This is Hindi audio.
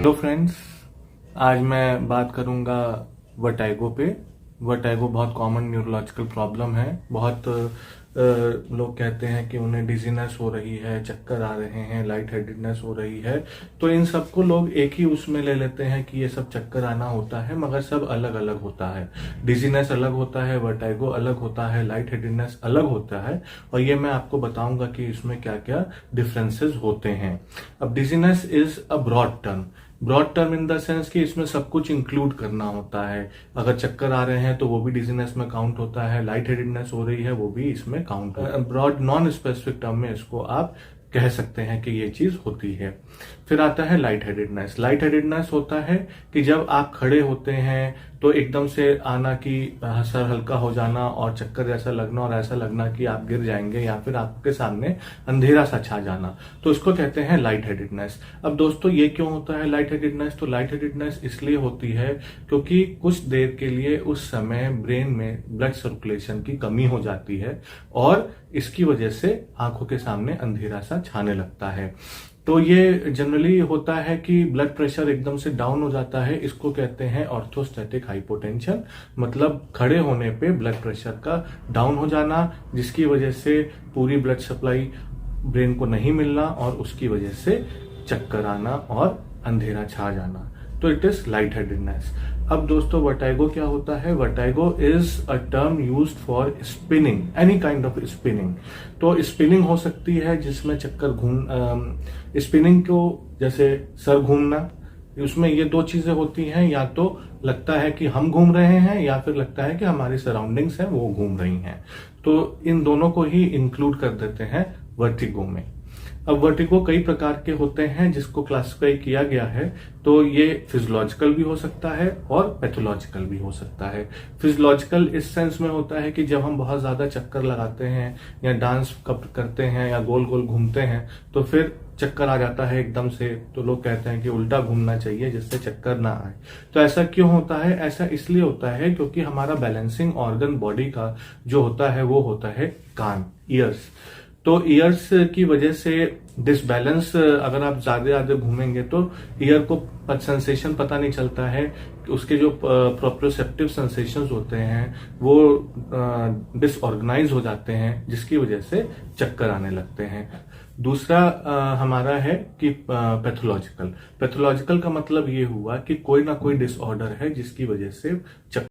हेलो फ्रेंड्स, आज मैं बात करूंगा वर्टाइगो पे। वर्टाइगो बहुत कॉमन न्यूरोलॉजिकल प्रॉब्लम है। बहुत लोग कहते हैं कि उन्हें डिजीनेस हो रही है, चक्कर आ रहे हैं, लाइट हेडेडनेस हो रही है। तो इन सबको लोग एक ही उसमें ले लेते हैं कि ये सब चक्कर आना होता है, मगर सब अलग अलग होता है। डिजीनेस अलग होता है, वर्टाइगो अलग होता है, लाइट हेडेडनेस अलग होता है। और ये मैं आपको बताऊंगा कि इसमें क्या क्या डिफरेंसेस होते हैं। अब business is a broad term in the sense कि इसमें सब कुछ इंक्लूड करना होता है। अगर चक्कर आ रहे हैं तो वो भी डिजीनेस में काउंट होता है, लाइट हेडेडनेस हो रही है वो भी इसमें काउंट होता है। ब्रॉड नॉन स्पेसिफिक टर्म में इसको आप कह सकते हैं कि ये चीज होती है। फिर आता है लाइट हेडेडनेस। लाइट हेडेडनेस होता है कि जब आप खड़े होते हैं तो एकदम से आना कि सर हल्का हो जाना और चक्कर जैसा लगना और ऐसा लगना कि आप गिर जाएंगे या फिर आपके सामने अंधेरा सा छा जाना, तो इसको कहते हैं लाइट हेडेडनेस। अब दोस्तों ये क्यों होता है लाइट हेडेडनेस? तो लाइट हेडेडनेस इसलिए होती है क्योंकि कुछ देर के लिए उस समय ब्रेन में ब्लड सर्कुलेशन की कमी हो जाती है और इसकी वजह से आंखों के सामने अंधेरा सा छाने लगता है। तो ये जनरली होता है कि ब्लड प्रेशर एकदम से डाउन हो जाता है। इसको कहते हैं ऑर्थोस्टैटिक हाइपोटेंशन, मतलब खड़े होने पे ब्लड प्रेशर का डाउन हो जाना, जिसकी वजह से पूरी ब्लड सप्लाई ब्रेन को नहीं मिलना और उसकी वजह से चक्कर आना और अंधेरा छा जाना। तो इट इज लाइट हेडेडनेस। अब दोस्तों वर्टाइगो क्या होता है? Vertigo is a term used for spinning, any kind of spinning. तो स्पिनिंग हो सकती है जिसमें चक्कर स्पिनिंग को जैसे सर घूमना, उसमें ये दो चीजें होती हैं, या तो लगता है कि हम घूम रहे हैं या फिर लगता है कि हमारी सराउंडिंग्स हैं वो घूम रही हैं। तो इन दोनों को ही इंक्लूड कर देते हैं वर्टिगो में। अब वर्टिगो कई प्रकार के होते हैं जिसको क्लासिफाई किया गया है। तो ये फिजियोलॉजिकल भी हो सकता है और पैथोलॉजिकल भी हो सकता है। फिजियोलॉजिकल इस सेंस में होता है कि जब हम बहुत ज्यादा चक्कर लगाते हैं या डांस करते हैं या गोल गोल घूमते हैं तो फिर चक्कर आ जाता है एकदम से, तो लोग कहते हैं कि उल्टा घूमना चाहिए जिससे चक्कर ना आए। तो ऐसा क्यों होता है? ऐसा इसलिए होता है क्योंकि हमारा बैलेंसिंग ऑर्गन बॉडी का जो होता है वो होता है कान, ईयर्स। तो ईयर्स की वजह से डिसबैलेंस, अगर आप ज्यादा घूमेंगे तो ईयर को सेंसेशन पता नहीं चलता है, उसके जो प्रोप्रियोसेप्टिव सेंसेशंस होते हैं वो डिसऑर्गेनाइज हो जाते हैं, जिसकी वजह से चक्कर आने लगते हैं। दूसरा हमारा है कि पैथोलॉजिकल। पैथोलॉजिकल का मतलब ये हुआ कि कोई ना कोई डिसऑर्डर है जिसकी वजह से चक्कर